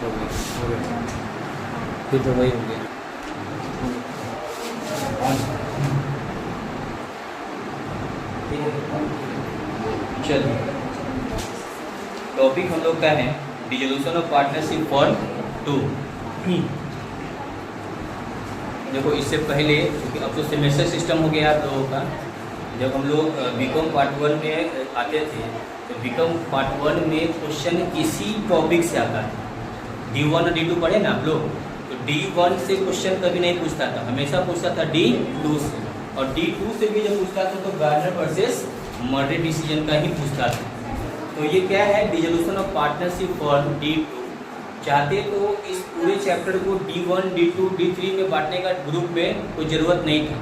हो गया फिर तो वही हो गया। चलो टॉपिक हम लोग का है डिसोल्यूशन ऑफ पार्टनरशिप फॉर 2। देखो इससे पहले क्योंकि अब तो सेमेस्टर सिस्टम हो गया आप लोगों का, जब हम लोग बीकॉम पार्ट 1 में आते थे तो बीकॉम पार्ट 1 में क्वेश्चन किसी टॉपिक से आता था। D1 और D2 पढ़े ना आप लोग, तो D1 से क्वेश्चन कभी नहीं पूछता था, हमेशा पूछता था D2 से, और D2 से भी जब पूछता था तो गार्नर वर्सेस मर्रे डिसीजन का ही पूछता था। तो ये क्या है, dissolution of partnership for D2। चाहते तो इस पूरे चैप्टर को D1, D2, D3 में बांटने का ग्रुप में कोई ज़रूरत नहीं था।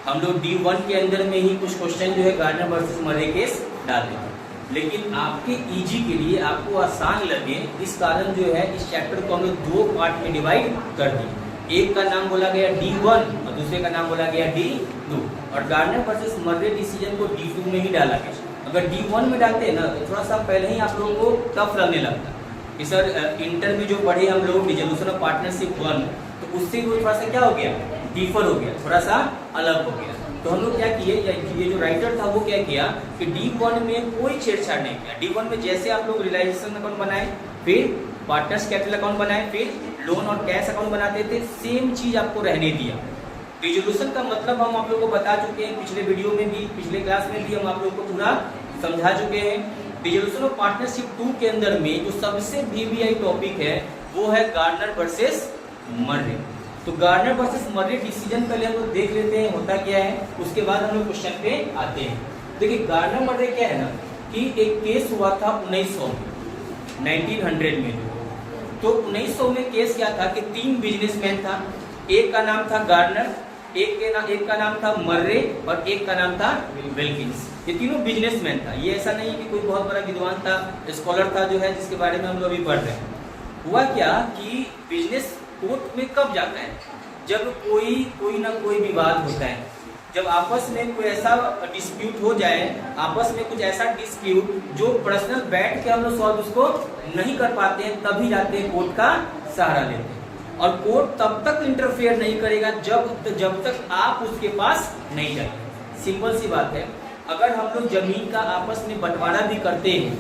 हम लोग D1 के अंदर में ही कुछ क्वेश्चन जो है गार्नर वर्सेस मर्रे केस डाल देते, लेकिन आपके इजी के लिए, आपको आसान लगे इस कारण जो है इस चैप्टर को हम लोग 2 पार्ट में डिवाइड कर दिए। एक का नाम बोला गया D1 और दूसरे का नाम बोला गया D2, और गार्नर वर्सेस मर्रे डिसीजन को D2 में ही डाला गया। अगर D1 में डालते हैं ना तो थोड़ा सा पहले ही आप लोगों को टफ लगने लगता कि सर इंटर में जो पढ़े हम लोग डिसोल्यूशन ऑफ पार्टनरशिप 1, तो उससे वो थोड़ा सा क्या हो गया, डिफर हो गया, थोड़ा सा अलग हो गया। तो हम लोग क्या किए, ये जो राइटर था वो क्या किया कि D1 में कोई छेड़छाड़ नहीं किया। D1 में जैसे आप लोग रियलाइजेशन अकाउंट बनाए, फिर पार्टनर्स कैपिटल अकाउंट बनाए, फिर लोन और कैश अकाउंट बनाते थे, सेम चीज आपको रहने दिया। डिसोल्यूशन का मतलब हम आप लोग को बता चुके हैं, पिछले वीडियो में भी, पिछले क्लास में भी हम आप लोग को पूरा समझा चुके हैं। डिसोल्यूशन ऑफ पार्टनरशिप 2 के अंदर में जो सबसे VVI टॉपिक है वो है गार्नर वर्सेस मर्रे। तो गार्नर वर्सेस मर्रे डिसीजन पहले हम लोग देख लेते हैं होता क्या है, उसके बाद हम लोग क्वेश्चन पे आते हैं। देखिए गार्नर मर्रे क्या है ना कि एक केस हुआ था 1900 में, 1900 में। तो 1900 में केस क्या था कि 3 बिजनेसमैन था, एक का नाम था गार्नर, एक का नाम था मर्रे और एक का नाम था विल्किंस। ये तीनों बिजनेसमैन था। ये ऐसा नहीं कि कोई बहुत बड़ा विद्वान था, स्कॉलर था जो है जिसके बारे में हम लोग अभी पढ़ रहे हैं। हुआ क्या कि बिजनेस कोर्ट में कब जाता है, जब कोई ना कोई विवाद होता है, जब आपस में कोई ऐसा डिस्प्यूट हो जाए, आपस में कुछ ऐसा डिस्प्यूट जो पर्सनल बैठ के हम लोग सॉल्व उसको नहीं कर पाते हैं, तभी जाते हैं कोर्ट का सहारा लेते हैं। और कोर्ट तब तक इंटरफेयर नहीं करेगा जब तक आप उसके पास नहीं जाएंगे। सिंपल सी बात है, अगर हम लोग जमीन का आपस में बंटवारा भी करते हैं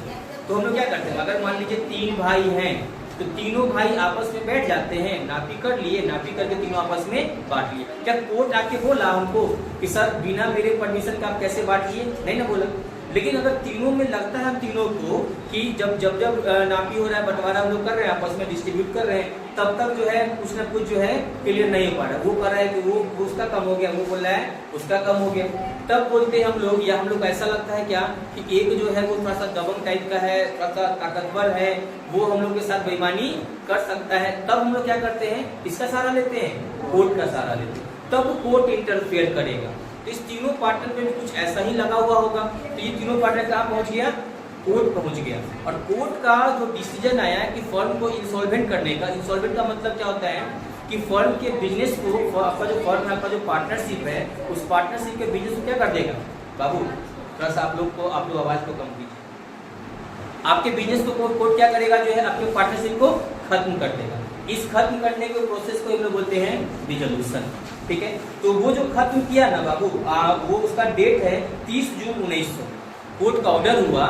तो हम लोग क्या करते हैं, अगर मान लीजिए 3 भाई हैं तो तीनों भाई आपस में बैठ जाते हैं, नापी कर लिए, नापी करके तीनों आपस में बांट लिए। क्या कोर्ट आके बोला हमको कि सर बिना मेरे परमिशन का आप कैसे बांट लिए? नहीं ना बोला। लेकिन अगर तीनों में लगता है हम तीनों को कि जब नापी हो रहा है, बंटवारा हम लोग कर रहे हैं, आपस में डिस्ट्रीब्यूट कर रहे हैं, तब तक जो है कुछ ना कुछ जो है क्लियर नहीं हो पा रहा है। वो कर रहा है कि वो उसका कम हो गया, वो बोल रहा है उसका कम हो गया। तब बोलते हैं हम लोग, या हम लोग ऐसा लगता है क्या कि एक जो है वो थोड़ा सा दबंग टाइप का है, थोड़ा सा ताकतवर है, वो हम लोग के साथ बेईमानी कर सकता है। तब हम लोग क्या करते हैं, इसका सहारा लेते हैं, कोर्ट का सहारा लेते हैं। तब कोर्ट इंटरफेयर करेगा। तो इस तीनों पार्टनर में भी कुछ ऐसा ही लगा हुआ होगा। तो ये तीनों पार्टनर कहाँ पहुंच गया, कोर्ट पहुंच गया। और कोर्ट का जो डिसीजन आया कि फर्म को इंसॉल्वेंट करने का, इंसॉल्वेंट का मतलब क्या होता है कि फर्म के बिजनेस को, आपका जो फर्म है, आपका जो पार्टनरशिप है, उस पार्टनरशिप के बिजनेस को क्या कर देगा। बाबू थोड़ा सा आप लोग आवाज को कम कीजिए। आपके बिजनेस को कोर्ट क्या करेगा, जो है आपके पार्टनरशिप को खत्म कर देगा। इस खत्म करने के प्रोसेस को हम लोग बोलते हैं डिसोल्यूशन। ठीक है, तो वो जो खत्म किया ना बाबू, वो उसका डेट है 30 जून 1900। कोर्ट का ऑर्डर हुआ,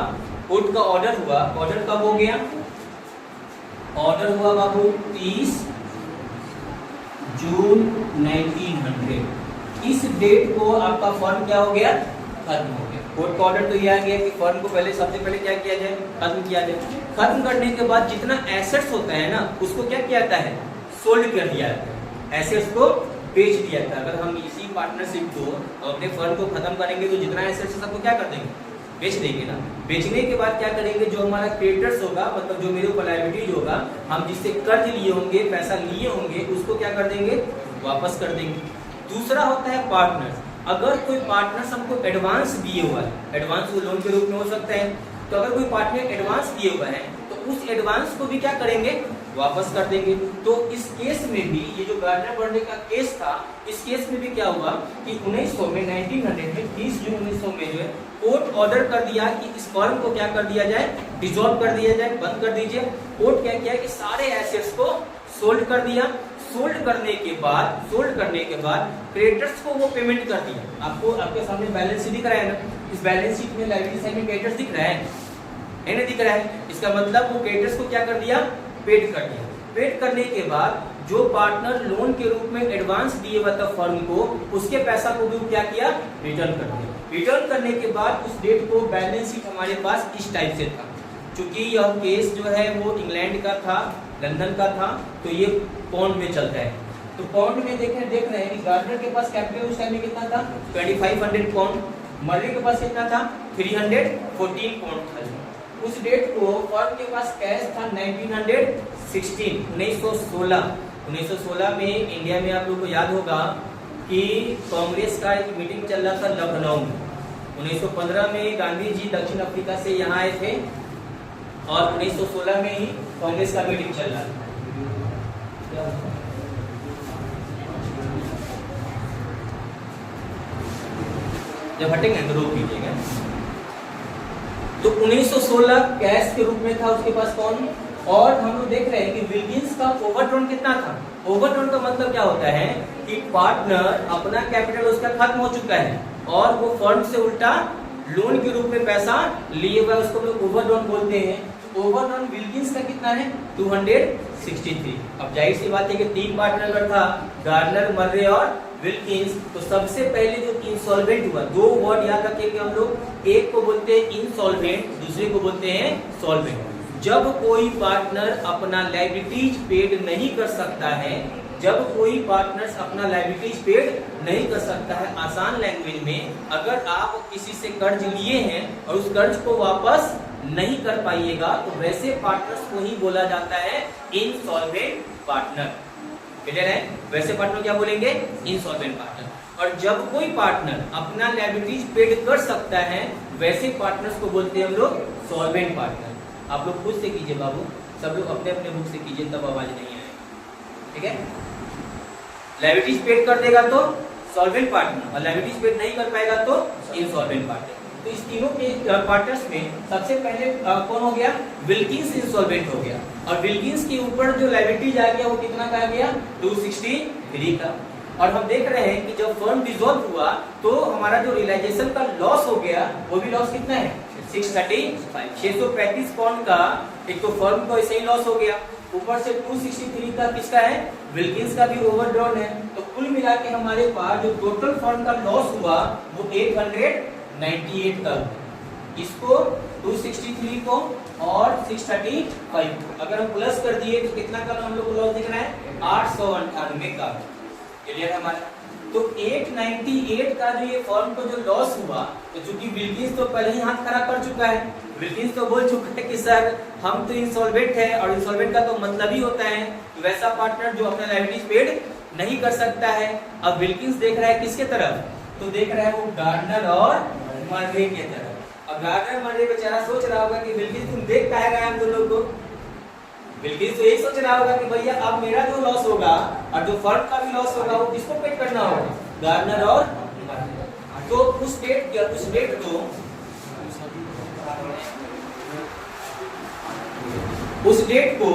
कोर्ट का ऑर्डर हुआ, ऑर्डर कब हो गया, ऑर्डर हुआ बाबू 30 जून 1900। इस डेट को आपका फर्म क्या हो गया, खत्म हो गया। कोर्ट का ऑर्डर तो ये आ गया कि फर्म को पहले, सबसे पहले क्या किया जाए, खत्म किया जाए। खत्म करने के बाद जितना एसेट्स होता है ना, उसको क्या किया जाता है, सोल्ड कर दिया जाता है, एसेट्स को बेच दिया जाता है। अगर हम इसी पार्टनरशिप को, अपने फर्म को खत्म करेंगे तो जितना एसेट्स है सबको क्या कर देंगे, बेच देंगे ना। बेचने के बाद क्या करेंगे, जो हमारा क्रेडिटर्स होगा, मतलब जो मेरे ऊपर लायबिलिटीज होगा, हम जिससे कर्ज लिए होंगे, पैसा लिए होंगे, उसको क्या कर देंगे, वापस कर देंगे। दूसरा होता है पार्टनर्स। अगर कोई पार्टनर्स हमको एडवांस दिए हुआ है, एडवांस वो लोन के रूप में हो सकता है, तो अगर कोई पार्टनर एडवांस दिए हुआ है तो उस एडवांस को भी क्या करेंगे, वापस कर देंगे। तो इस केस में भी ये जो गार्डनर मर्रे का केस था, इस केस में भी क्या हुआ कि 1900 में 1900 में 30 जून 1900 में जो है कोर्ट ऑर्डर कर दिया कि इस फर्म को क्या कर दिया जाए, डिसॉल्व कर दिया जाए, बंद कर दीजिए। कोर्ट क्या किया कि सारे एसेट्स को सोल्ड कर दिया। सोल्ड करने के बाद क्रेडिटर्स को वो पेमेंट कर दिया। आपको आपके सामने बैलेंस शीट दिख रहा है ना, इस बैलेंस शीट में लायबिलिटी साइड में क्रेडिटर्स दिख रहा है ना, दिख रहा है। इसका मतलब वो क्रेडिटर्स को क्या कर दिया, पेड कर दिया। पेड करने के बाद जो पार्टनर लोन के रूप में एडवांस दिए हुआ था फर्म को, उसके पैसा को भी क्या किया, रिटर्न कर दिया। रिटर्न करने के बाद उस डेट को बैलेंस शीट हमारे पास इस टाइप से था। क्योंकि यह केस जो है वो इंग्लैंड का था, लंदन का था, तो ये पाउंड में चलता है। तो पाउंड में देख रहे हैं कि गार्डनर के पास कैपिटल उस टाइम में कितना था, 2500 पाउंड। मर्रे के पास कितना था, 314 पाउंड था। उस डेट को फर्म के पास कैश था 1916 में इंडिया में। आप लोगों को याद होगा कि कांग्रेस का एक मीटिंग चल रहा था लखनऊ में। 1915 में गांधी जी दक्षिण अफ्रीका से यहाँ आए थे और 1916 में ही कांग्रेस का मीटिंग चल रहा था। जब हटेंगे तो रोक कीजिएगा। तो 1916 कैश के रूप में था उसके पास कौन, और हम लोग देख रहे हैं कि विल्किंस का ओवरड्रॉन कितना था। ओवरड्रॉन का मतलब क्या होता है कि पार्टनर अपना कैपिटल उसका खत्म हो चुका है और वो फर्म से उल्टा लोन के रूप में पैसा लिए हुआ, उसको लोग ओवरड्रॉन बोलते हैं। ओवरड्रॉन विल्किंस का कितना है, 263। अब जाहिर सी बात है कि तीन पार्टनर अगर था, गार्डनर, मर्रे और विल्किंस, तो सबसे पहले जो इंसॉल्वेंट हुआ, दो वर्ड याद रखिए हम लोग, एक को बोलते हैं इंसॉल्वेंट, दूसरे को बोलते हैं सॉल्वेंट। जब कोई पार्टनर अपना लायबिलिटीज पेड नहीं कर सकता है, जब कोई पार्टनर अपना लायबिलिटीज पेड नहीं कर सकता है, आसान लैंग्वेज में अगर आप किसी से कर्ज लिए हैं और उस कर्ज को वापस नहीं कर पाइएगा, तो वैसे पार्टनर्स को ही बोला जाता है इंसॉल्वेंट पार्टनर। क्लियर है? वैसे पार्टनर क्या बोलेंगे, इंसॉल्वेंट पार्टनर। और जब कोई पार्टनर अपना लायबिलिटीज पेड कर सकता है, वैसे पार्टनर्स को बोलते हैं हम लोग सॉल्वेंट पार्टनर। आप लोग खुद से कीजिए बाबू, सब लोग अपने अपने बुक से कीजिए, तब आवाज नहीं आएगी। ठीक है? लायबिलिटीज पेड कर देगा तो सॉल्वेंट पार्टनर, और लायबिलिटीज पेड नहीं कर पाएगा तो इनसॉल्वेंट पार्टनर। तो इस तीनों के पार्टनर्स में सबसे पहले कौन हो गया, विल्किंस इंसॉल्वेंट हो गया। और विल्किंस के ऊपर जो लायबिलिटीज आ गया वो कितना का आ गया, 263 का। और हम देख रहे हैं कि जब फर्म डिसॉल्व हुआ तो हमारा जो रियलाइजेशन का लॉस हो गया, वो भी लॉस कितना है, 635 पाउंड का। एक तो फर्म को ऐसे ही लॉस हो गया, ऊपर से 263 का किसका है, विल्किंस का भी ओवरड्रॉन है। तो कुल मिला के हमारे पास जो टोटल फर्म का लॉस हुआ वो 898 का। इसको 263 को और 635 को अगर हम प्लस कर दिए तो कितना का हम लोग को लॉस दिख रहा है, 898 का। क्लियर है हमारा? तो 898 का जो ये फर्म को जो लॉस हुआ, तो चूंकि विल्किंस तो पहले ही हाथ खड़ा कर चुका है, विल्किंस तो बोल चुका है कि सर हम तो इंसॉल्वेंट है, और इंसॉल्वेंट का तो मतलब ही होता है वैसा पार्टनर जो अपना लायबिलिटीज पेड नहीं कर सकता है। अब विल्किंस देख रहा है किसके तरफ, तो देख रहा है वो गार्डनर और मर्रे के तरफ। अब गार्डनर मर्रे बेचारा सोच रहा होगा कि विल्किंस तुम देख काहे रहा है हम दोनों को। विल्किंस तो यही सोच रहा होगा कि भैया अब मेरा जो लॉस होगा और जो फर्म का भी लॉस होगा वो किसको पेड करना होगा, गार्डनर और मर्रे। तो उस डेट को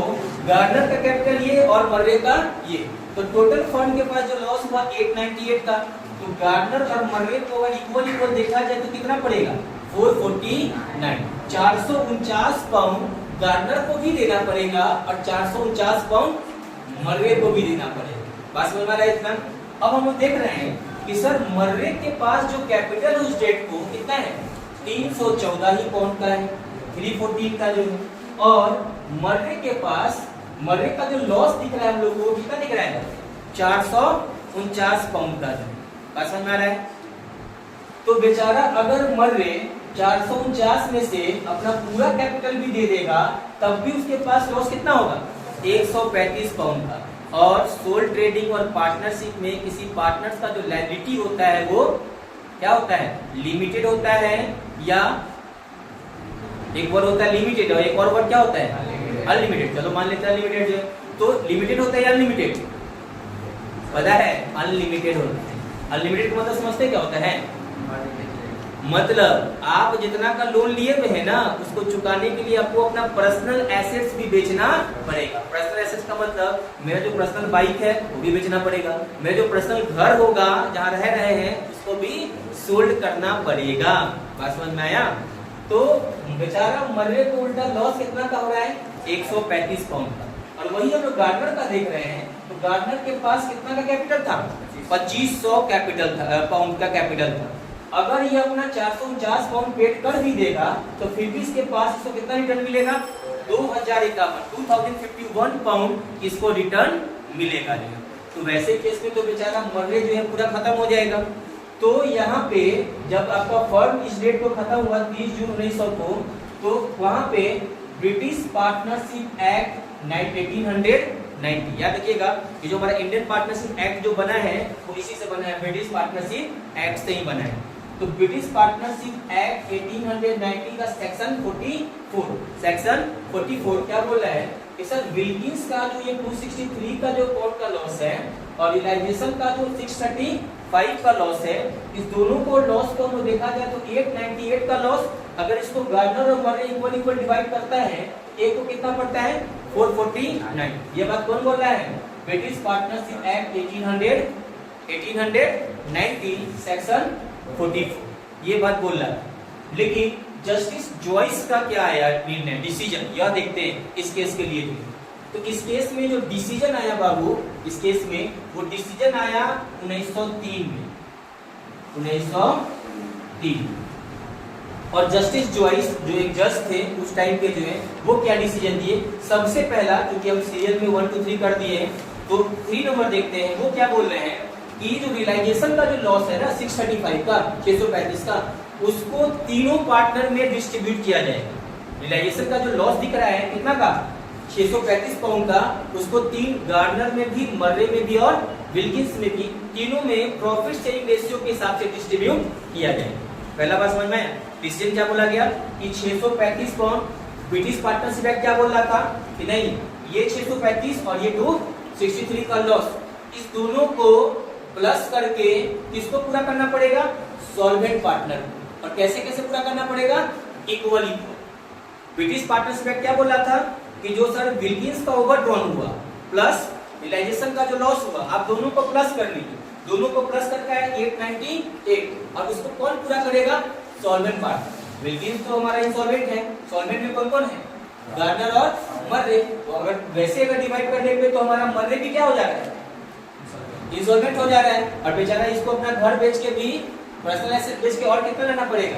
गार्डनर का कैपिटल ये और मर्रे का ये, तो टोटल फर्म के पास जो लॉस हुआ 898 का। तो गार्डनर और मर्रे को इक्वल देखा जाए तो कितना पड़ेगा, 449। 449 पाउंड गार्डनर को भी देना पड़ेगा और 449 पाउंड मर्रे को भी देना पड़ेगा। बात समझ में आ रहा है इतना? अब हम देख रहे हैं कि सर मर्रे के पास जो कैपिटल उस डेट को कितना है, 314 ही पाउंड का है, 314 का जो है। और मर्रे के पास, मर्रे का जो लॉस दिख रहा है हम लोग को कितना दिख रहा है, 449 पाउंड का जो। बात समझ में आ रहा है? तो बेचारा अगर मर्रे 449 में से अपना पूरा कैपिटल भी दे देगा तब भी उसके पास लॉस कितना होगा, 135 पाउंड का। और सोल ट्रेडिंग और पार्टनरशिप में किसी पार्टनर्स का जो लायबिलिटी होता है वो क्या होता है, लिमिटेड होता है, या एक वर्ड होता है लिमिटेड और एक और वर्ड क्या होता है, अनलिमिटेड, चलो मान लेते हैं अनलिमिटेड जो है, तो लिमिटेड होता है या अनलिमिटेड? पता है अनलिमिटेड होता है। अनलिमिटेड का मतलब समझते क्या होता है? मतलब आप जितना का लोन लिए हुए है ना, उसको चुकाने के लिए आपको अपना पर्सनल एसेट्स भी बेचना पड़ेगा। पर्सनल एसेट्स का मतलब मेरा जो पर्सनल बाइक है वो भी बेचना पड़ेगा, मेरा जो पर्सनल घर होगा जहाँ रह रहे हैं उसको भी सोल्ड करना पड़ेगा। बात समझ में आया? तो बेचारा मर्रे को उल्टा लॉस कितना का हो रहा है? 135 पाउंड का। और वही हम लोग गार्डनर का देख रहे हैं, तो गार्डनर के पास कितना का कैपिटल था? 2500 कैपिटल था, पाउंड का कैपिटल था। अगर ये अपना 449 पाउंड पेड कर भी देगा तो फिर भी इसके पास इसको कितना रिटर्न मिलेगा? 2051 पाउंड इसको रिटर्न मिलेगा। तो वैसे केस में तो बेचारा मर्रे जो है पूरा खत्म हो जाएगा। तो यहाँ पे जब आपका फर्म इस डेट को खत्म हुआ 30 जून 1900 को, तो वहां पे ब्रिटिश पार्टनरशिप एक्ट 1890 याद रखिएगा कि जो हमारा इंडियन पार्टनरशिप एक्ट जो बना है वो इसी से बना है, ब्रिटिश पार्टनरशिप एक्ट से ही बना है। तो ब्रिटिश पार्टनरशिप एक्ट 1890 का सेक्शन 44 क्या बोल रहा है कि सर विल्किंस का जो ये 263 का जो कोर्ट का लॉस है और रियलाइजेशन का जो 635 का लॉस है, इस दोनों को लॉस को हम देखा जाए तो 898 का लॉस अगर इसको गार्डनर और मर्रे इक्वल डिवाइड करता है, एक को कितना पड़ता है? 449। ये बात कौन बोल रहा है? ब्रिटिश पार्टनरशिप एक्ट 1890 सेक्शन 44 ये बात बोल रहा है। लेकिन जस्टिस जॉइस का क्या आया निर्णय, डिसीजन, यह देखते हैं इस केस के लिए। तो इस केस में जो डिसीजन आया बाबू, इस केस में वो डिसीजन आया 1903 में, 1903। और जस्टिस जॉइस जो एक जज थे उस टाइम के जो है वो क्या डिसीजन दिए? सबसे पहला, क्योंकि हम सीरियल में 1 2 3 कर दिए हैं, तो 3 नंबर देखते हैं। वो क्या बोल रहे हैं कि जो रियलाइजेशन का जो लॉस है ना 635 का, 635 का, उसको तीनों पार्टनर में डिस्ट्रीब्यूट किया जाएगा। रियलाइजेशन का जो लॉस दिख रहा है कितना का? 635 पाउंड का, उसको तीन, गार्डनर में भी, मर्रे में भी और विल्किंस में भी, तीनों में प्रॉफिट शेयरिंग रेशियो के हिसाब से डिस्ट्रीब्यूट किया जाएगा। पहला बात समझ में आया? डिसीजन क्या बोला गया कि 635 पाउंड, ब्रिटिश पार्टनरशिप एक्ट क्या बोल रहा था कि नहीं, ये 635 और ये 263 का लॉस, इस दोनों को प्लस करके किसको पूरा करना पड़ेगा? Solvent partner. और कैसे कैसे पूरा करना पड़ेगा? Equal equal. British partnership act क्या बोल रहा था कि जो सर विल्किंस का ओवरड्रॉन हुआ प्लस रियलाइजेशन का जो लॉस हुआ, आप दोनों को प्लस कर लीजिए, दोनों को प्लस करके आया 898, और उसको कौन पूरा करेगा? Solvent partner. विल्किंस तो हमारा इंसॉल्वेंट है, सॉल्वेंट में कौन कौन है? गार्डनर और मर्रे। तो अगर वैसे अगर डिवाइड करने पे तो हमारा मर्रे भी क्या हो जा रहा है? इंसॉल्वेंट हो जा रहा है। और बेचारा इसको अपना घर बेच के भी, पर्सनल एसेट बेच के और कितना लाना पड़ेगा?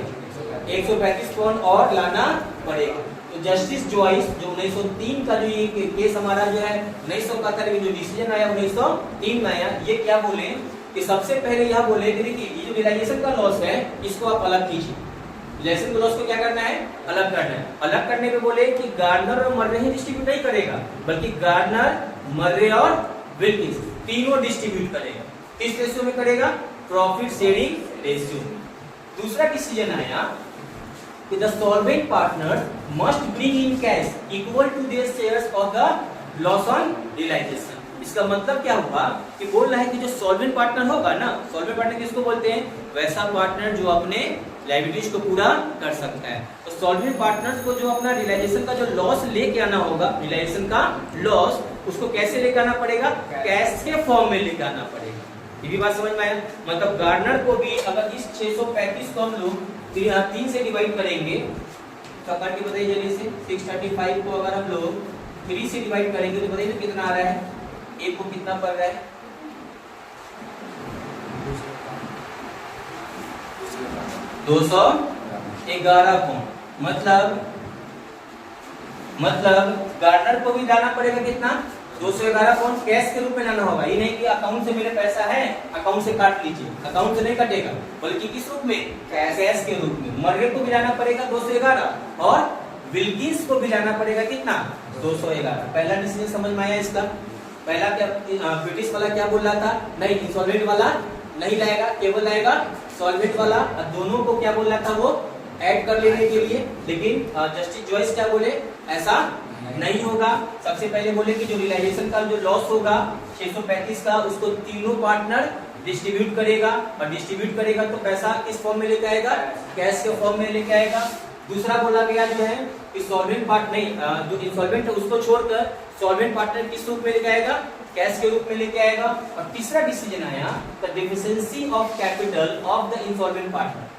135 पाउंड और लाना पड़ेगा। तो जस्टिस जॉइस जो 1903 का जो ये केस हमारा जो है 1971 में जो डिसीजन आया 1903 में आया, ये क्या बोले कि सबसे पहले यह बोले कि देखिए ये जो रियलाइजेशन का लॉस है इसको आप अलग कीजिए। रियलाइजेशन का लॉस को क्या करना है? अलग करना है। अलग करने पे बोले कि गार्डनर और मर्रे ही डिस्ट्रीब्यूट नहीं करेगा, बल्कि गार्डनर, मर्रे और विल्किंस तीनों डिस्ट्रीब्यूट करेगा। किस रेशियो में करेगा? Profit sharing ratio. दूसरा डिसीजन आया कि the solvent partners must bring in cash equal to their shares of the loss on realisation. इसका मतलब क्या हुआ कि बोल रहा है कि जो सॉल्वेंट पार्टनर होगा ना, सॉल्वेंट पार्टनर किसको बोलते हैं? वैसा पार्टनर जो अपने लायबिलिटीज को पूरा कर सकता है। तो सॉल्वेंट पार्टनर्स को जो अपना रियलाइजेशन का जो लॉस लेके आना होगा, रियलाइजेशन का लॉस, उसको कैसे लेके आना पड़ेगा? कैश के फॉर्म में लेके आना पड़ेगा। ये भी बात समझ में आया? मतलब गार्डनर को भी अगर इस 635 को हम लोग 3 से डिवाइड करेंगे, तो करके बताइए जल्दी से, 635 को अगर हम लोग 3 से डिवाइड करेंगे तो बताइए कितना आ रहा है? एक को कितना पड़ रहा है? 211 पाउंड। मतलब गार्डनर को भी लाना पड़ेगा कितना? 211 पाउंड कैश के रूप में लाना होगा। ये नहीं कि अकाउंट से मेरे पैसा है, अकाउंट से काट लीजिए, अकाउंट से नहीं कटेगा, बल्कि किस रूप में? कैश के रूप में। मर्रे को भी लाना पड़ेगा 211 और विल्किंस को भी लाना पड़ेगा कितना? 211। पहला डिसीजन समझ में आया इसका? पहला क्या ब्रिटिश वाला क्या बोल रहा था? नहीं, इंसॉल्वेंट वाला नहीं लाएगा, केवल लाएगा सॉल्वेंट वाला। दोनों को क्या बोल रहा था वो? ऐड कर लेने के लिए। लेकिन जस्टिस जॉइस क्या बोले? ऐसा नहीं होगा। सबसे पहले बोले कि जो रियलाइजेशन का जो लॉस होगा 635 का, उसको तीनों पार्टनर डिस्ट्रीब्यूट करेगा, और डिस्ट्रीब्यूट करेगा तो पैसा किस फॉर्म में लेके आएगा, कैश के फॉर्म में लेके आएगा। दूसरा बोला गया जो है कि सॉल्वेंट पार्ट नहीं, जो इंसॉल्वेंट है उसको छोड़कर सॉल्वेंट पार्टनर किस रूप में लेके आएगा, कैश के रूप में लेके आएगा। और तीसरा डिसीजन आया the deficiency of capital of the insolvent partner,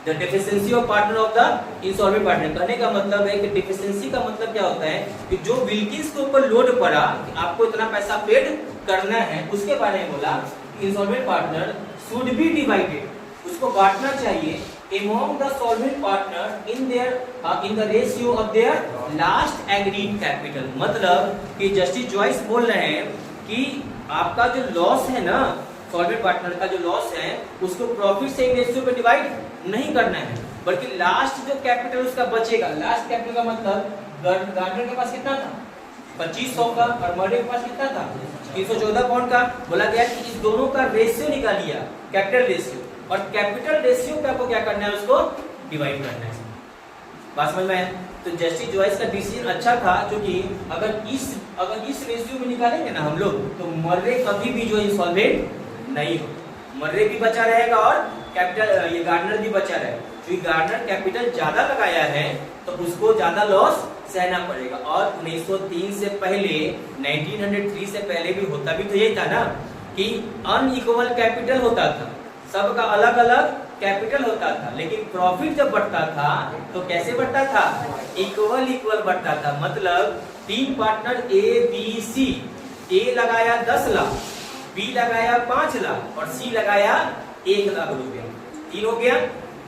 the deficiency of partner of the insolvent partner. कहने का मतलब है कि डेफिशिएंसी का मतलब क्या होता है कि जो विल्किंस के ऊपर लोड पड़ा कि आपको इतना पैसा पेड करना है, उसके बारे में बोला insolvent partner should be divided, उसको बांटना चाहिए among the solvent partner in the ratio of their last agreed capital। मतलब कि जस्टिस जॉइस बोल रहे हैं कि आपका जो लॉस है ना, सॉल्वेंट पार्टनर का जो लॉस है, उसको प्रॉफिट से रेशियो पे डिवाइड नहीं करना है, बल्कि लास्ट जो कैपिटल उसका बचेगा, लास्ट कैपिटल का मतलब गार्डनर के पास कितना था 2500 का, और मर्रे के पास कितना था 314 पाउंड का। बोला गया कि इस दोनों का रेशियो निकालिए, कैपिटल रेशियो, और कैपिटल रेशियो पे आपको क्या करना है, उसको डिवाइड करना है। बात समझ में आया? तो जस्टिस जॉइस का डिसीजन अच्छा था, क्योंकि अगर इस रेशियो में निकालेंगे ना हम लोग, तो मर्रे कभी भी जो इंसॉल्वेंट नहीं हो, मर्रे भी बचा रहेगा और कैपिटल ये गार्डनर भी बचा रहेगा। क्योंकि गार्डनर कैपिटल ज्यादा लगाया है तो उसको ज्यादा लॉस सहना पड़ेगा। और 1903 से पहले, 1903 से पहले भी होता भी तो यही था ना कि अनइक्वल कैपिटल होता था, सबका अलग अलग कैपिटल होता था, लेकिन प्रॉफिट जब बढ़ता था तो कैसे बढ़ता था, इक्वल बढ़ता था। मतलब तीन पार्टनर ए बी सी, ए लगाया 10 लाख, बी लगाया 5 लाख और सी लगाया 1 लाख रुपया, तीन हो गया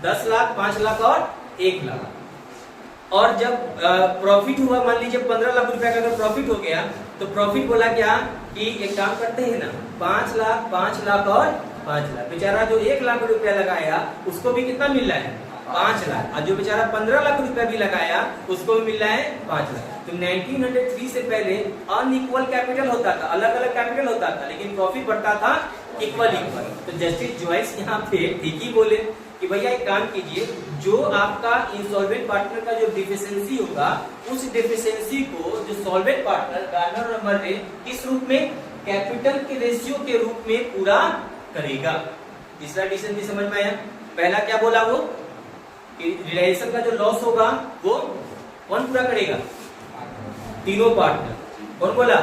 10 लाख, 5 लाख और 1 लाख। और जब प्रॉफिट हुआ, मान लीजिए 15 लाख रुपया का अगर प्रॉफिट हो गया, तो प्रॉफिट बोला क्या कि एक काम करते हैं ना, 5 लाख और 5 लाख। बेचारा जो 1 लाख रुपया लगाया उसको भी कितना मिल रहा है 5 लाख, और जो बेचारा 15 लाख रुपया भी लगाया उसको भी मिल रहा है 5 लाख। तो 1903 से पहले अनइक्वल कैपिटल होता था, अलग अलग कैपिटल होता था, लेकिन प्रॉफिट बढ़ता था इक्वल। तो जस्टिस जॉइस यहाँ पे ठीक ही बोले कि भैया एक काम कीजिए, जो आपका इंसॉल्वेंट पार्टनर का जो डिफिशिएंसी होगा, उस डिफिशिएंसी को जो सॉल्वेंट पार्टनर गार्डनर और मर्रे किस रूप में, कैपिटल के रेशियो के रूप में पूरा करेगा। तीसरा डिसीजन भी समझ में आया। पहला क्या बोला वो कि रियलाइजेशन का जो लॉस होगा वो कौन पूरा करेगा, तीनों पार्टनर। कौन बोला,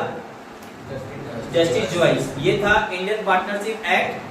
जस्टिस जॉइस। ये था इंडियन पार्टनरशिप एक्ट।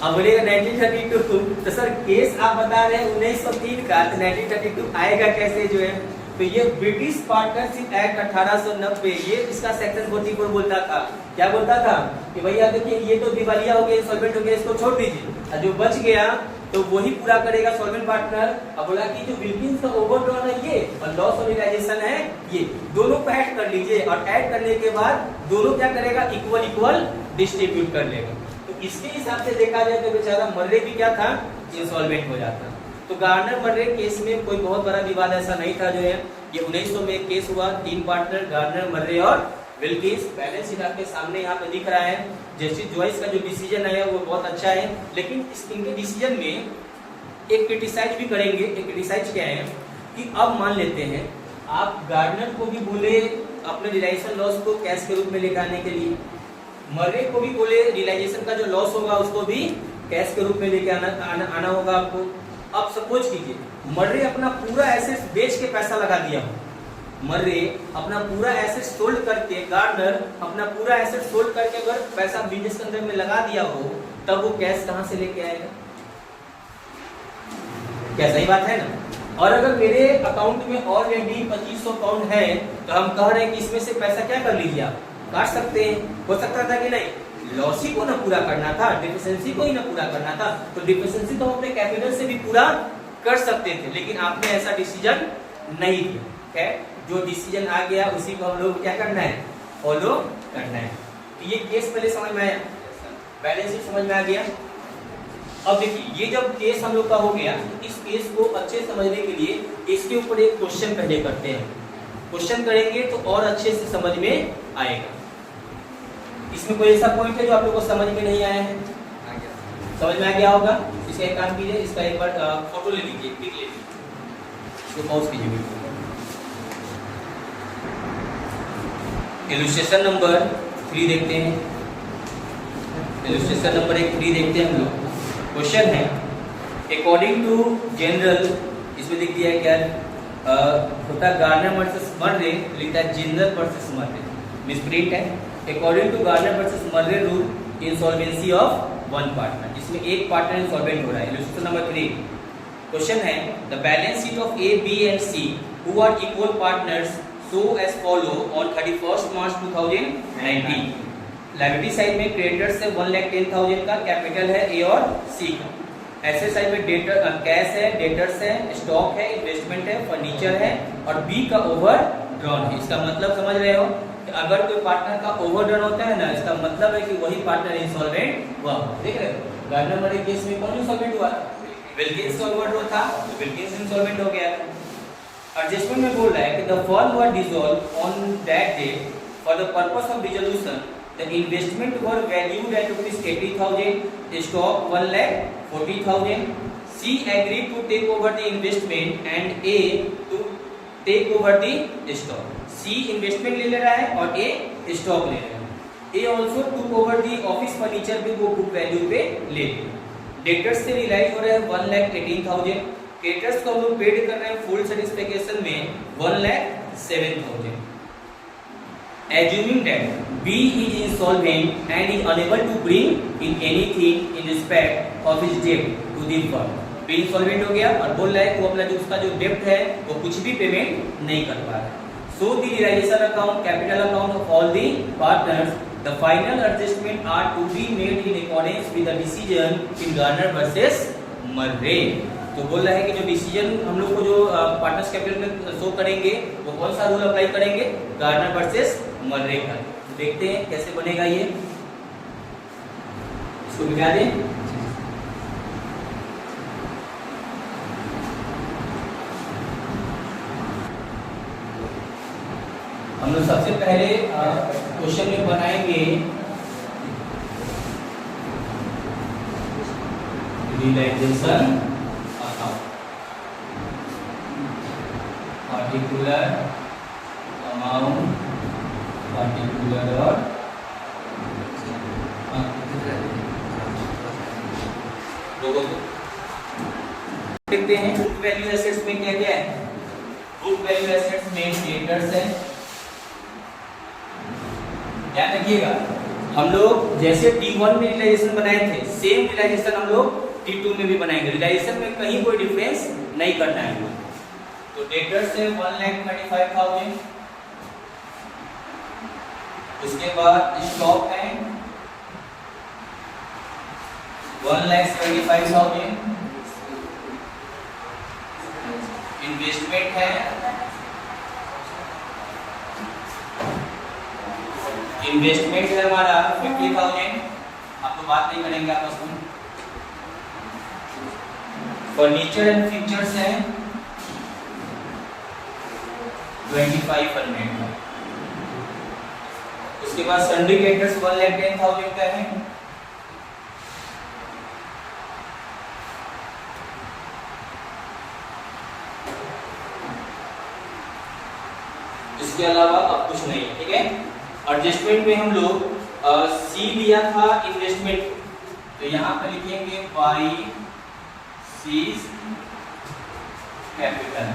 अब बोलेगा 1932, तो सर केस आप बता रहे हैं 1903 का, तो 1932 आएगा कैसे जो है। तो ये ब्रिटिश पार्टनरशिप एक्ट 1890, ये इसका सेक्शन 44 बोलता था, क्या बोलता था कि भैया देखिए ये तो दिवालिया हो गया, इंसॉल्वेंट हो गया, इसको छोड़ दीजिए, और जो बच गया तो वही पूरा करेगा सॉल्वेंट पार्टनर। अब बोला कि जो विल्किंस का ओवरड्रॉन है ये, और लॉस ऑफ रियलाइजेशन है ये, दोनों को ऐड कर लीजिए, और ऐड करने के बाद दोनों क्या करेगा, इक्वल डिस्ट्रीब्यूट कर लेगा। तो इसके हिसाब से देखा जाए तो बेचारा मर्रे भी क्या था, इंसॉल्वेंट हो जाता। तो गार्डनर मर्रे केस में कोई बहुत बड़ा विवाद ऐसा नहीं था जो है। ये 1900 में एक केस हुआ, तीन पार्टनर गार्डनर मर्रे और विल्किंस, बैलेंस शीट आपके सामने यहाँ पे दिख रहा है। जस्टिस जॉइस का जो डिसीजन है वो बहुत अच्छा है, लेकिन इनके डिसीजन में एक क्रिटिसाइज भी करेंगे। एक क्रिटिसाइज क्या है कि अब मान लेते हैं आप गार्डनर को भी बोले अपने रियलाइजेशन लॉस को कैश के रूप में लेकर आने के लिए, मर्रे को भी बोले रियलाइजेशन का जो लॉस होगा उसको भी कैश के रूप में लेके आना होगा आपको। अब सपोज कीजिए मर्रे अपना पूरा एसेट बेच के पैसा लगा दिया हो, मर्रे अपना पूरा एसेट सोल्ड करके, गार्डनर अपना पूरा एसेट सोल्ड करके अगर पैसा बिजनेस के अंदर में लगा दिया हो, तब वो कैश कहां से लेके आएगा, क्या सही बात है ना। और अगर मेरे अकाउंट में ऑलरेडी 2500 पाउंड है, तो हम कह रहे हैं कि इसमें से पैसा क्या कर लीजिए आप, काट सकते हैं। हो सकता था कि नहीं, लॉस ही को ना पूरा करना था, डिफिशिएंसी को ही ना पूरा करना था, तो डिफिशिएंसी तो हम अपने कैपिटल से भी पूरा कर सकते थे, लेकिन आपने ऐसा डिसीजन नहीं लिया। जो डिसीजन आ गया उसी को हम लोग क्या करना है, फॉलो करना है। तो ये केस पहले समझ में आया, बैलेंस शीट समझ में आ गया। अब देखिए ये जब केस हम लोग का हो गया, तो इस केस को अच्छे समझने के लिए इसके ऊपर एक क्वेश्चन पहले करते हैं। क्वेश्चन करेंगे तो और अच्छे से समझ में आएगा। इसमें कोई ऐसा पॉइंट है जो आप लोग को समझ में नहीं आया है, समझ में आ गया होगा। इसका एक काम कीजिए, इसका एक बार फोटो ले लीजिए, पिक ले लीजिए। इसको पॉज कीजिए बिल्कुल। इलस्ट्रेशन नंबर 3 देखते हैं। इलस्ट्रेशन नंबर 3 देखते हैं हम लोग। क्वेश्चन है अकॉर्डिंग टू जनरल, इसमें लिख दिया है क्या होता है गार्नर वर्सेस मर्रे, लिखता है जनरल वर्सेस मर्रे, मिसप्रिंट है। According to Garner versus Murray rule insolvency of one partner, जिसमें एक पार्टनर इंसॉल्वेंट हो रहा है। इलस्ट्रेशन नंबर 3 क्वेश्चन है the balance sheet of A B and C who are equal partners so as follow on 31 March 2019। Liability side में creditors से 1,10,000 का, capital है ए और सी का। एसेट साइड में डेटर कैश है, डेटर्स है, स्टॉक है, इन्वेस्टमेंट है, फर्नीचर है और बी का ओवर ड्रॉन है। इसका मतलब समझ रहे हो कि अगर कोई पार्टनर का ओवर ड्रॉन होता है ना, इसका मतलब है कि वही पार्टनर इंसॉल्वेंट हुआ। देख रहे हो गार्डनर मर्रे केस में कौन इंसॉल्वेंट हुआ? विल्किंस ओवरड्रॉ था तो विल्किंस इंसॉल्वेंट हो गया। एडजस्टमेंट में बोल रहा है कि the firm were dissolve on that day for the purpose of dissolution the investment were valued at ₹80,000, stock 1,40,000। C agreed to take over the investment and A to take over the stock. C investment ले रहा है और A stock ले रहा है। A also took over the office furniture भी वो book value पे ले। डेटर्स से रिलाइज हो रहे हैं 1,18,000। क्रेडिटर्स को हम लोग पेड कर रहे हैं फुल सेटिस्फिकेशन में 1,07,000। Assuming that B is insolvent and is unable to bring in anything in respect of his debt to the firm, B insolvent हो गया और बोल रहा है कि वो अपना जो उसका जो डेप्ट है वो कुछ भी पेमेंट नहीं कर पा रहा। So the realization account, capital account of all the partners, the final adjustment are to be made in accordance with the decision in Garner versus Murray। तो बोल रहा है कि जो डिसीजन हम लोग को जो पार्टनर्स कैपिटल में शो करेंगे वो कौन सा रूल अप्लाई करेंगे? गार्नर वर्सेस मर्रे का। तो देखते हैं कैसे बनेगा ये, इसको मिटा दें। हम लोग सबसे पहले क्वेश्चन में बनाएंगे रियलाइजेशन पार्टिकुलर अमाउंट, पार्टिकुलर और देखते हैं बुक वैल्यू एसेट्स में क्या क्या है। बुक वैल्यू एसेट्स में डेटर्स है। ध्यान रखिएगा हम लोग जैसे T1 में रियलाइजेशन बनाए थे सेम रियलाइजेशन हम लोग T2 में भी बनाएंगे। रियलाइजेशन में कहीं कोई डिफरेंस नहीं करना है। तो डेटर्स है 1,35,000। उसके बाद स्टॉक है 1,75,000। इन्वेस्टमेंट है हमारा 50,000। आप तो बात नहीं करेंगे आपस में। फर्नीचर एंड फिक्चर्स है 2,500। उसके बाद सन्ड्री क्रेडिटर्स 1,10,000 का है। इसके अलावा अब कुछ नहीं है। ठीक है। एडजस्टमेंट में हम लोग सी लिया था इन्वेस्टमेंट, तो यहाँ पर लिखेंगे बाई सीज कैपिटल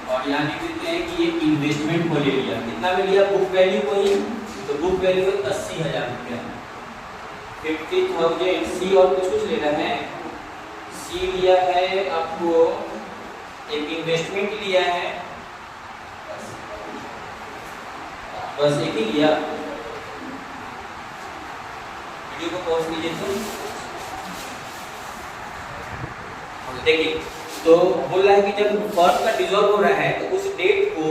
और यहाँ लिख देते हैं कि ये इन्वेस्टमेंट को ले लिया। कितना में लिया? बुक वैल्यू को ही, तो बुक वैल्यू 80,000 रुपया। 50,000 सी और कुछ ले रहा है। सी लिया है आपको, एक इन्वेस्टमेंट लिया है, बस एक ही लिया। वीडियो को पॉज कीजिए। तो देखिए तो बोल रहा है कि जब फर्म का डिसॉल्व हो रहा है तो उस डेट को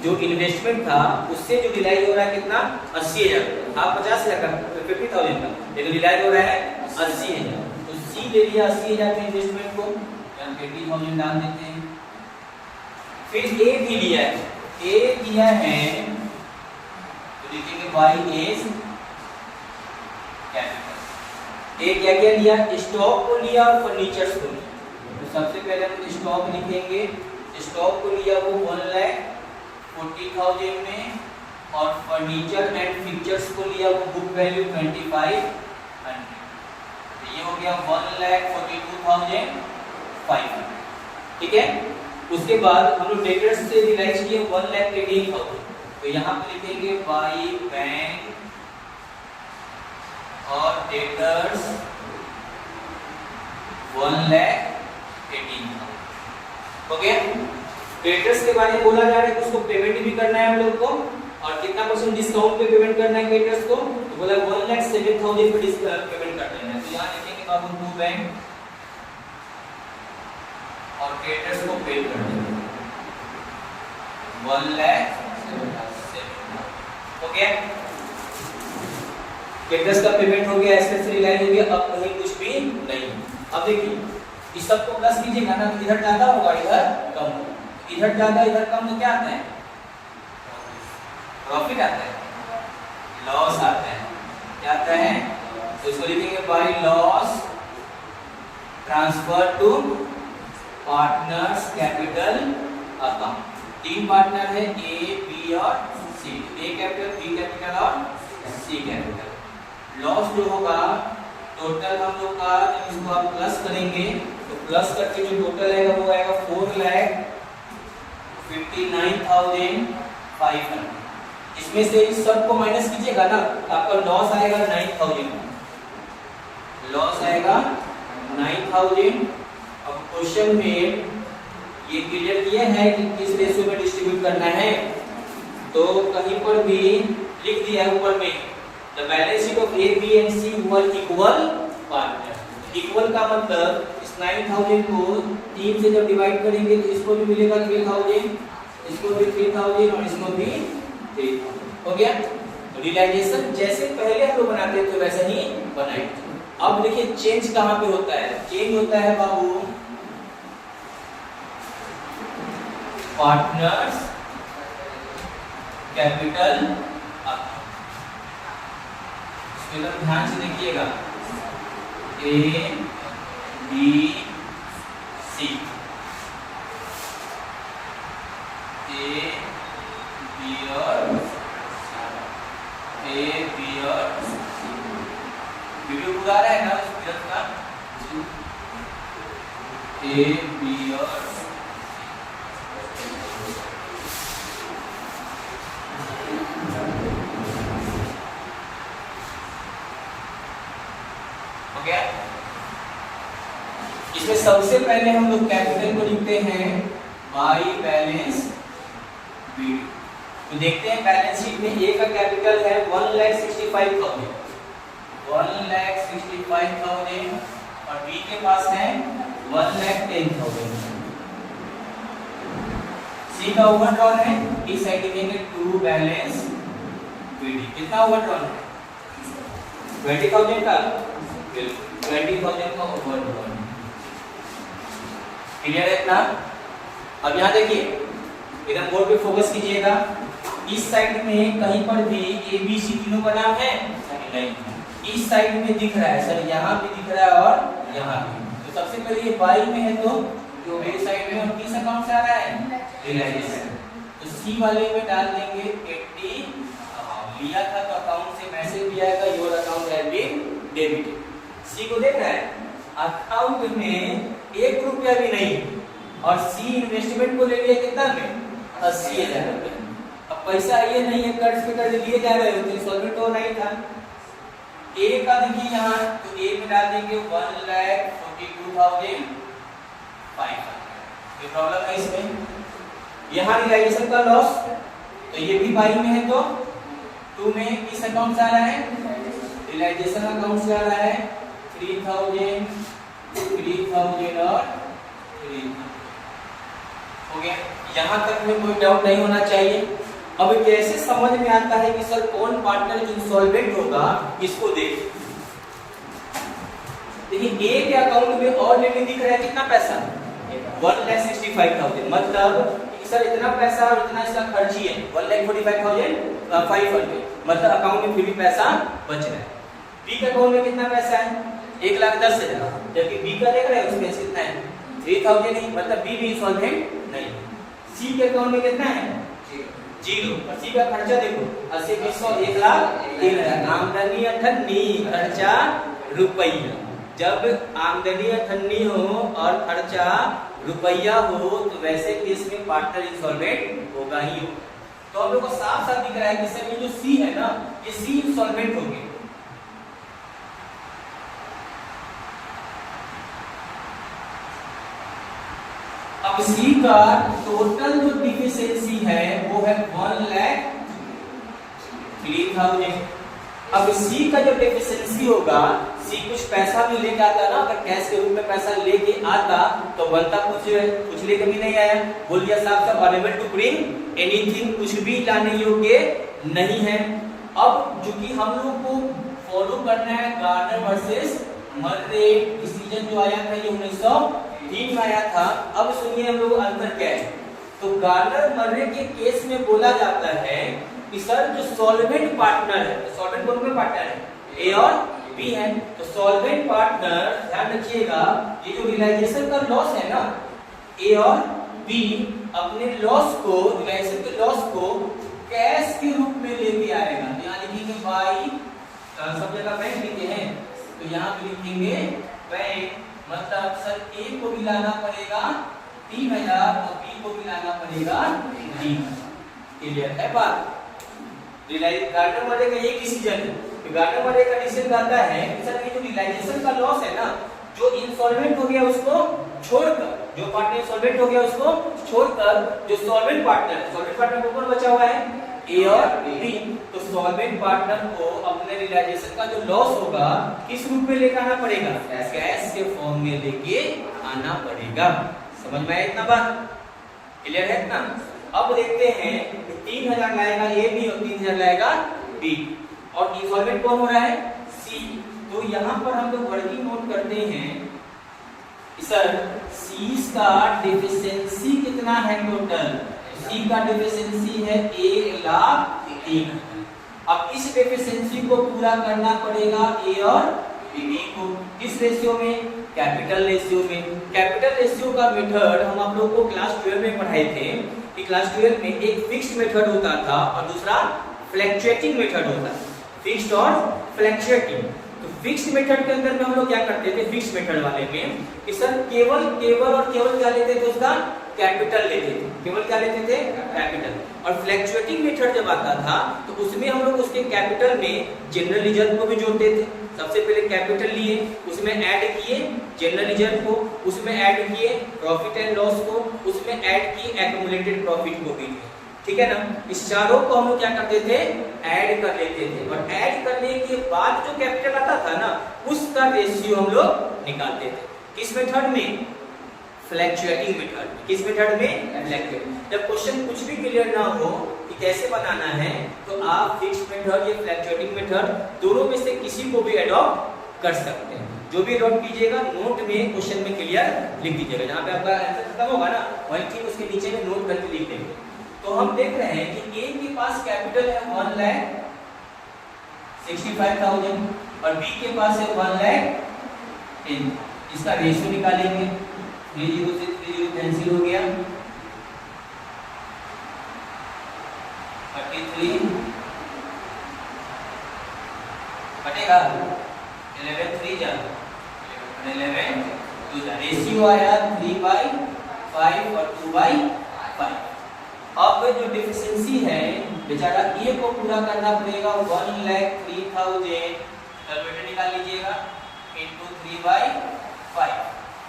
जो इन्वेस्टमेंट था उससे जो रिलाइज हो रहा है कितना? 80,000। आप 50,000 का 50,000 का, लेकिन रिलाइज हो रहा है 80,000। तो सी ले लिया 80,000 के इन्वेस्टमेंट को, 20,000 डाल देते हैं। फिर ए भी लिया है, ए दिया है तो लिखेंगे बाई एस कैपिटल। ए क्या क्या लिया? स्टॉक को लिया और फर्नीचर्स को लिया। तो सबसे पहले हम स्टॉक लिखेंगे। स्टॉक को लिया वो 1,40,000 में, और फर्नीचर एंड फिक्चर्स को लिया वो बुक वैल्यू 2500। ये हो गया 1,42,500। ठीक है। उसके बाद हम लोग डेटर्स से रिलाइज किए 1,18,000, तो यहाँ पे लिखेंगे बाई बैंक और डेटर्स 1,18,000। ओके। डेटर्स के बारे में बोला जा रहा है कि उसको पेमेंट भी करना है हम लोग को, और कितना परसेंट डिस्काउंट पे पेमेंट करना है डेटर्स को, तो बोला 1,07,000 पे पेमेंट कर देना है। तो यहाँ लिखेंगे बाबू टू बैंक और डेटर्स को पे कर देंगे 1,07,000। ओके। डेटर्स का पेमेंट हो गया, एसेट्स रिलाइज हो गया, अब कहीं कुछ भी नहीं। अब देखिए इस सब को प्लस कीजिएगा ना, इधर ज्यादा होगा इधर कम होगा, इधर ज्यादा इधर कम, तो क्या आता है? प्रॉफिट आता है, लॉस आता है। क्या आता है? तो इसको लिखेंगे by loss transfer to partners capital account. तीन पार्टनर है ए, बी और C. A capital, B capital और सी कैपिटल। लॉस जो होगा टोटल हम लोग का, इसको आप प्लस करेंगे तो प्लस करके जो टोटल आएगा वो आएगा 4,59,500। इसमें से इस सब को माइनस कीजिएगा ना, तो आपका लॉस आएगा 9,000। लॉस आएगा 9,000। अब क्वेश्चन में ये क्लियर किया है कि किस रेशियो में डिस्ट्रीब्यूट करना है, तो कहीं पर भी लिख दिया है ऊपर में the balance sheet of A, B and C were equal partner. Equal का मतलब इस 9,000 को 3 से जब डिवाइड करेंगे तो इसको भी मिलेगा 3,000, इसको भी 3,000 और इसको भी 3,000। हो गया। रियलाइजेशन जैसे पहले हम लोग बनाते थे वैसे ही बनाएंगे। अब देखिए चेंज कहाँ पे होता है? चेंज होता है बाबू पार्टनर्स कैपिटल अकाउंट। ध्यान से देखिएगा ए, बी, सी, ए, बी और वीडियो पूरा रहा है ना इस का? ए, बी और इसमें सबसे पहले हम लोग कैपिटल को लिखते हैं बाई बैलेंस बी। तो देखते हैं बैलेंस शीट में ए का कैपिटल है 1,65,000 और बी के पास है 1,10,000। सी का ओवरड्रॉन है, इस साइड लिखेंगे टू बैलेंस बीडी। कितना ओवरड्रॉन है? 20,000 का, 20,000 का ओवरड्रॉन। क्लियर है इतना? अब यहाँ देखिए इधर बोर्ड पे फोकस कीजिएगा। इस साइड में कहीं पर भी ए, बी, सी तीनों का नाम है नहीं? इस साइड में दिख रहा है सर, यहाँ भी दिख रहा है और यहाँ भी। तो सबसे पहले ये बाई में है तो जो बी साइड में, और किस अकाउंट से आ रहा है? रियलाइजेशन। तो सी वाले में डाल देंगे 80 लिया था, तो अकाउंट से मैसेज भी आएगा your account has been debited. C को देख रहा है अकाउंट में 1 रुपया भी नहीं, और सी इन्वेस्टमेंट को ले लिया कितना में? 80,000 रुपए। अब पैसा ये नहीं है, कर्ज पे कर्ज लिए जा रहे हो, तो इंस्टॉलमेंट तो नहीं था। ए का देखिए यहाँ, तो ए में डाल देंगे 1,42,500। ये प्रॉब्लम है इसमें। यहाँ रियलाइजेशन का लॉस, तो ये भी बाई में है, तो 2 में किस अकाउंट से आ रहा है? रियलाइजेशन अकाउंट से आ रहा है 3,000 और 3,000। हो गया। यहाँ तक में कोई डाउट नहीं होना चाहिए। अब कैसे समझ में आता है कि सर कौन पार्टनर इंसॉल्वेंट होगा, इसको देखिए। देखिए ए के अकाउंट में ऑलरेडी दिख रहा है कितना पैसा? 1,65,000। मतलब सर इतना पैसा और इतना इसका खर्ची है 1,45,500। मतलब अकाउंट में फिर भी पैसा बच रहा है। बी के अकाउंट में कितना पैसा है? 1,10,000। जबकि बी का देख रहे हैं उसमें कितना है? 3,000 नहीं, मतलब बी भी इंसॉल्वेंट नहीं। सी के अकाउंट में कितना है 0। और सी का खर्चा देखो 80 20 1 लाख 3,000। आमदनी अठन्नी खर्चा रुपया। जब आमदनी अठन्नी हो और खर्चा रुपया हो तो वैसे केस में पार्टनर इंसॉल्वेंट होगा ही हो। तो हम लोग को साफ साफ दिख रहा है कि सर ये जो सी है ना ये सी इंसॉल्वेंट हो गए। अब सी का टोटल जो डिफिशियंसी है वो है 1,03,000। अब सी का जो डिफिशियंसी होगा, सी कुछ पैसा भी लेके आता ना, अगर कैश के रूप में पैसा लेके आता तो बनता कुछ लेके भी नहीं आया, बोल दिया साहब साहब अनेबल टू ब्रिंग एनीथिंग, कुछ भी लाने योग्य नहीं है। अब जो कि हम लोग को फॉलो करना है गार्नर वर्सेस मर्रे डिसीजन जो आया था ये 1903 में आया था। अब सुनिए हम लोग अंतर क्या है। तो गार्नर मर्रे के केस में बोला जाता है कि सर जो सॉल्वेंट पार्टनर है, सॉल्वेंट कौन में पार्टनर है, ए और बी है। तो सॉल्वेंट पार्टनर ध्यान रखिएगा ये जो रियलाइजेशन का लॉस है ना, ए और बी अपने लॉस को, रियलाइजेशन के लॉस को कैश के रूप में लेके आएगा। यहाँ लिखेंगे बाई, सब जगह बैंक लिखे हैं तो यहाँ पे लिखेंगे बैंक, मतलब सर ए को भी लाना पड़ेगा 3,000 और बी को भी लाना पड़ेगा 3,000। क्लियर है बात। गार्डनर मर्रे का एक डिसीजन है, गार्डनर मर्रे का डिसीजन कहता है कि सर ये जो रियलाइजेशन का लॉस है ना, जो इंसॉल्वेंट हो गया उसको छोड़कर, जो पार्टनर इंसॉल्वेंट हो गया उसको छोड़कर जो सॉल्वेंट पार्टनर कौन बचा हुआ है, ए और बी। तो सॉल्वेंट पार्टनर को अपने रियलाइजेशन का जो लॉस होगा किस रूप में लेकर आना पड़ेगा, कैश के फॉर्म में लेके आना पड़ेगा। समझ में आया इतना बात, क्लियर है इतना। अब देखते हैं 3,000 लाएगा ए बी और 3,000 लाएगा बी, और इंसॉल्वेंट कौन हो रहा है, सी। तो यहाँ पर हम लोग वर्किंग नोट करते हैं सर सी का डिफिशियंसी कितना है टोटल, सी का डिफिशियंसी है 1,03,000। अब इस डिफिशियंसी को पूरा करना पड़ेगा ए और बी को, किस रेशियो में, कैपिटल रेशियो में। कैपिटल रेशियो का मेथड हम आप लोगों को क्लास 12 में पढ़ाए थे कि क्लास 12 में एक फिक्स्ड मेथड होता था और दूसरा फ्लक्चुएटिंग मेथड होता, फिक्स्ड और फ्लक्चुएटिंग। तो फिक्स्ड मेथड के अंदर में हम लोग क्या करते थे, फिक्स्ड मेथड वाले में कि सर केवल क्या लेते थे, उसका कैपिटल लेते थे, केवल क्या लेते थे, कैपिटल। और फ्लक्चुएटिंग मेथड जब आता था तो उसमें हम लोग उसके कैपिटल में जनरल रिजर्व को भी जोड़ते थे। सबसे पहले कैपिटल लिए, उसमें ऐड किए जनरल रिजर्व को, उसमें ऐड किए प्रॉफिट एंड लॉस को, उसमें ऐड किए एक्यूमुलेटेड प्रॉफिट को भी, ठीक है ना। इस चारों को हम लोग क्या करते थे, ऐड कर लेते थे, और ऐड करने के बाद जो कैपिटल आता था ना उसका रेशियो हम लोग निकालते थे। किस मेथड में, फ्लक्चुएटिंग मेथड। किस मेथड में, फ्लक्चुएटिंग। जब क्वेश्चन कुछ भी क्लियर ना हो कि कैसे बनाना है तो आप फिक्स्ड मेथड या फ्लक्चुएटिंग मेथड दोनों में से किसी को भी अडॉप्ट कर सकते हैं। जो भी अडॉप्ट कीजिएगा नोट में क्वेश्चन में क्लियर लिख दीजिएगा, जहां पे आपका आंसर खत्म होगा ना वही चीज उसके नीचे में नोट करके लिख देंगे। तो हम देख रहे हैं कि ए के पास कैपिटल है 1,65,000 और बी के पास है 1,10,000। इसका रेशियो निकालेंगे, 30 से 30 कैंसिल हो गया, 33 कटेगा 11 3 जा 11 2 जा, रेशियो आया 3/5 और 2/5। अब जो डिफिशियंसी है बेचारा ए को पूरा करना पड़ेगा 1,03,000, कैलकुलेटर निकाल लीजिएगा, इनटू 3/5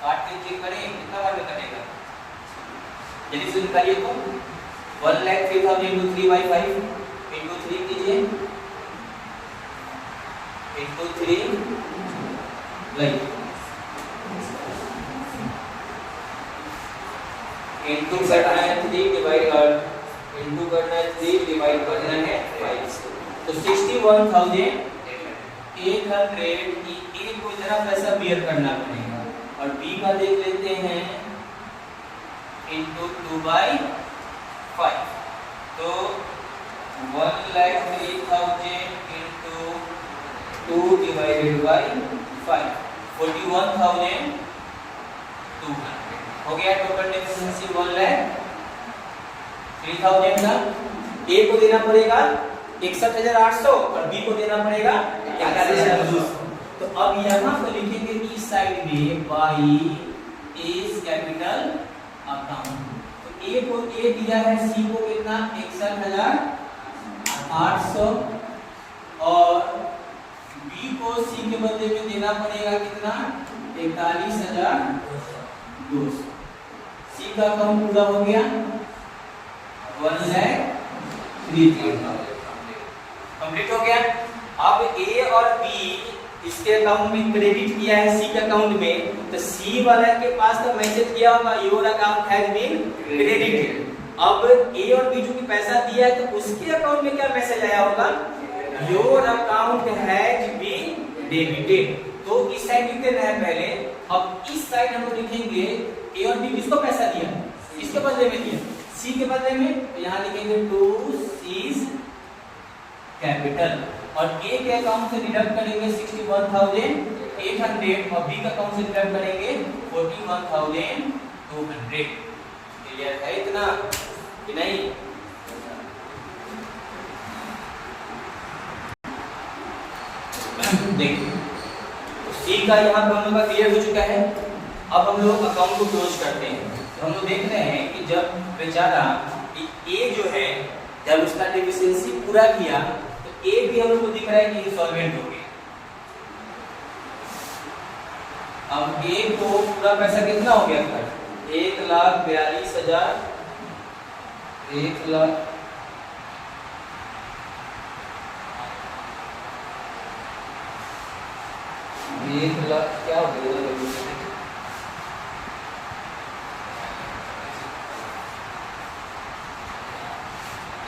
काट के चेक करें कितना बार में कटेगा, जल्दी से निकालिए। तो 1,03,000 इनटू 3/5 इनटू 3 कीजिए, इनटू 3 राइट, इनटू करना है 3 डिवाइड और इनटू करना है 3 डिवाइड करना है 5। तो 61,800 की ए को इतना पैसा बियर करना पड़ेगा, और बी का देख लेते हैं इनटू 2/5। तो 1,03,000 इनटू 2 डिवाइडेड बाय 5 41,200 हो गया। टोटल डिफिशियंसी 1,00,000 3000 का ए को देना पड़ेगा 61,800 और बी को देना पड़ेगा 41,200। तो अब यहाँ पर लिखेंगे इस साइड में बाई इज कैपिटल अकाउंट। तो ए को ए दिया है, सी को कितना 61,800 और बी को सी के बदले में देना पड़ेगा कितना 41,200। सी का अकाउंट पूरा हो गया 1,03,000 कंप्लीट हो गया। अब ए और बी इसके अकाउंट में क्रेडिट किया है सी के अकाउंट में, तो सी वाला के पास तो मैसेज किया होगा your account has been credited. अब ए और बी जो कि पैसा दिया है तो उसके अकाउंट में क्या मैसेज आया होगा your account has been debited. तो इस साइड लिख देना है पहले। अब इस साइड हम लोग लिखेंगे ए और बी किसको पैसा दिया, इसके बदले में दिया सी के बदले में, तो यहाँ लिखेंगे टू सीज कैपिटल और ए के अकाउंट से डिडक्ट करेंगे 61,800 और बी का अकाउंट से डिडक्ट करेंगे 41,200। क्लियर है इतना कि नहीं? देखिए सी का यहाँ पे हम लोग का क्लियर हो चुका है। अब हम लोग अकाउंट को क्लोज करते हैं। तो हम लोग देख रहे हैं कि जब बेचारा ए जो है जब उसका डेफिशिएंसी पूरा किया तो ए भी हम लोग को दिख रहा है कि इंसॉल्वेंट हो गया। अब ए को पूरा पैसा कितना हो गया था 1,42,000 1 लाख क्या हो गया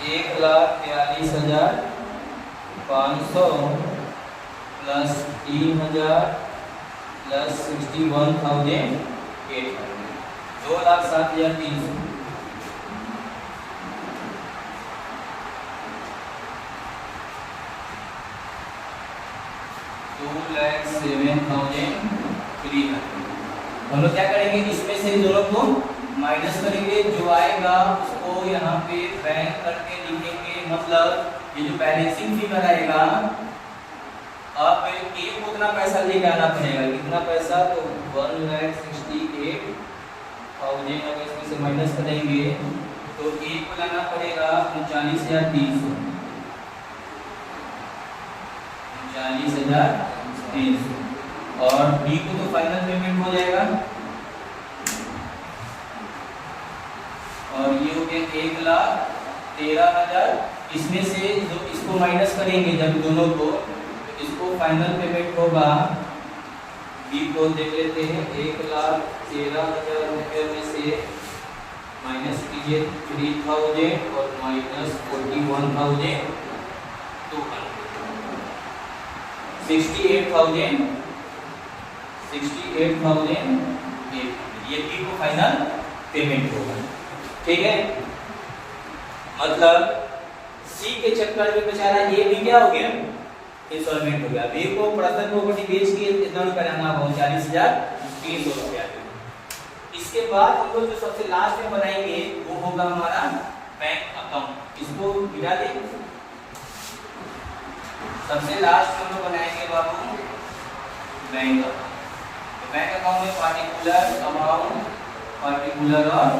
1,42,500 प्लस 3,000 प्लस 61,800 2,07,300। हम लोग क्या करेंगे इसमें से दोनों को माइनस करेंगे, जो आएगा उसको यहाँ पे बैंक करके लिखेंगे। मतलब ये जो बैलेंसिंग फिगर आएगा अब ए को उतना पैसा लेके आना पड़ेगा। कितना पैसा तो 1,68,000। अब इसमें से माइनस करेंगे तो ए को लाना पड़ेगा 39,300 और बी को तो फाइनल पेमेंट हो जाएगा और ये हो गया 1,13,000। इसमें से जो इसको माइनस करेंगे जब दोनों को इसको फाइनल पेमेंट होगा। बी को देख लेते हैं 1,13,000 रुपये में से माइनस कीजिए 3,000 और माइनस 41,200 68,000 ये बी को फाइनल पेमेंट होगा। ठीक है, मतलब सी के चक्कर में बेचारा ए भी क्या हो गया इंस्टॉलमेंट हो गया। बी को पर्सनल प्रॉपर्टी बेच के कितना रुपया लाना होगा 39,300 रुपया। इसके बाद हम लोग जो सबसे लास्ट में बनाएंगे वो होगा हमारा बैंक अकाउंट। इसको गिरा दें। सबसे लास्ट में हम लोग बनाएंगे बाबू बैंक अकाउंट। तो बैंक अकाउंट में पार्टिकुलर अमाउंट पार्टिकुलर और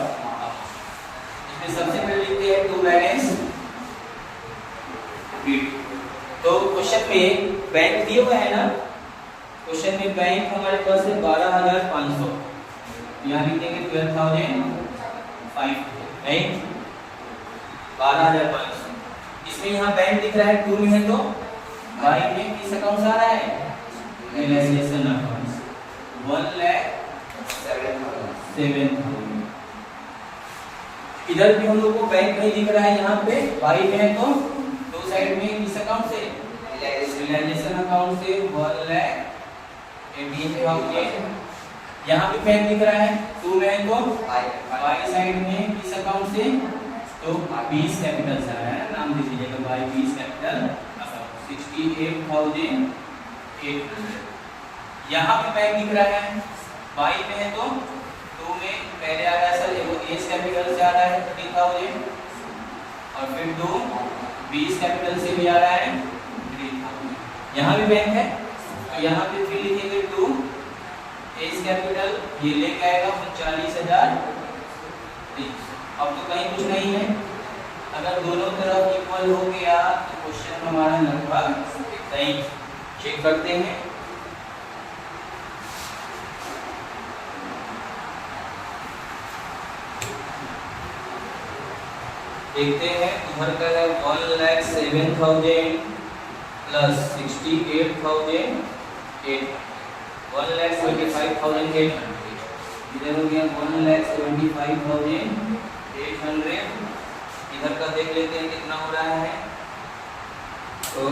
इसमें सबसे पहले लिखते हैं टू बैलेंस शीट। तो क्वेश्चन में बैंक दिए हुए है ना, क्वेश्चन में बैंक हमारे पास है 12,500। यहाँ लिखेंगे 12,500 नहीं 12,500। इसमें यहाँ बैंक दिख रहा है 2 में है तो बाई में किस अकाउंट से आ रहा है रियलाइजेशन अकाउंट 1,07,000। इधर भी हम लोग को बैंक नहीं दिख रहा है, यहाँ पे बाई में है तो दो साइड में किस अकाउंट से रियलाइजेशन अकाउंट से 1,18,000। यहाँ पे बैंक दिख रहा है 2 में है तो बाई साइड में किस अकाउंट से तो 20 कैपिटल से आ रहा है, नाम दे दीजिएगा बाई 20 कैपिटल 68,800। यहाँ पे बैंक दिख रहा है बाई में है तो 2 में पहले आ रहा है सर वो एस कैपिटल से आ रहा है 30,000 और फिर 2 बी इस कैपिटल से भी आ रहा है 3000। यहाँ भी बैंक है तो यहाँ पे फिर लिखेंगे 2 ए इस कैपिटल, ये लेके आएगा 39,000। अब तो कहीं कुछ नहीं है, अगर दोनों तरफ इक्वल हो गया तो क्वेश्चन हमारा लगभग सही। चेक करते हैं। देखते हैं उधर का है 1,07,000 प्लस 68,000 1,75,800। इधर हो गया 1,75,800। इधर का देख लेते हैं कितना हो रहा है, तो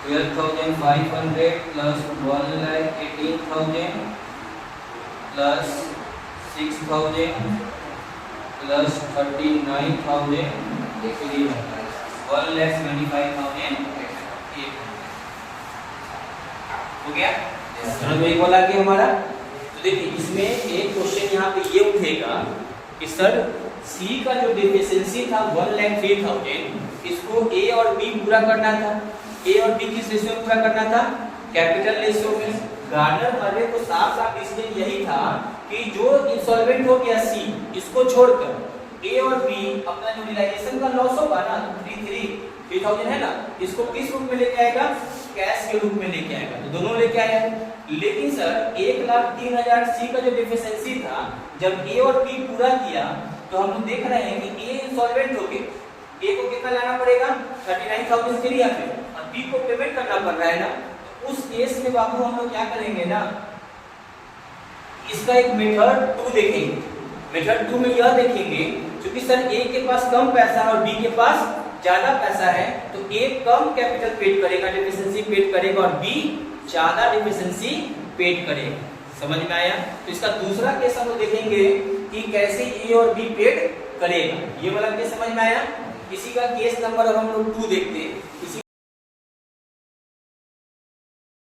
12,500 प्लस 1,18,000 प्लस 6,000 प्लस 39,000 1,75,800 हो गया। एक बोला कि हमारा, तो देखिए इसमें एक क्वेश्चन यहाँ पे ये उठेगा कि सर सी का जो डेफिशिएंसी था 1,03,000, इसको ए और बी पूरा करना था। ए और बी किस रेशियो में पूरा करना था? कैपिटल रेशियो में। गार्डनर मर्रे को साफ साफ डिसीजन यही था कि जो इंसॉल्वेंट हो गया सी, इसको छोड़कर ए और बी अपना जो रियलाइजेशन का लॉस होगा ना 3,000 है ना, इसको किस रूप में लेके आएगा? कैश के रूप में लेके आएगा। तो दोनों लेके आया। लेकिन सर 1,03,000 सी का जो डेफिशिएंसी था, जब ए और बी पूरा किया तो हम लोग देख रहे हैं कि ए इंसॉल्वेंट हो गए, ए को कितना लाना पड़ेगा? 39,000 के लिए, और बी को पेमेंट करना पड़ रहा है ना। तो उस केस में बाबू हम लोग क्या करेंगे ना, इसका एक मेथड 2 देखेंगे। मेथड 2 में यह देखेंगे क्योंकि सर ए के पास कम पैसा और बी के पास ज्यादा पैसा है, तो ए कम कैपिटल पेड करेगा, डेफिशिएंसी पेड करेगा, और बी ज्यादा डेफिशिएंसी पेड करेगा। समझ में आया? तो इसका दूसरा केस हम लोग देखेंगे कि कैसे ए और बी पेड करेगा। ये वाला केस समझ में आया? इसी का केस नंबर अब हम लोग 2 देखते हैं। इसी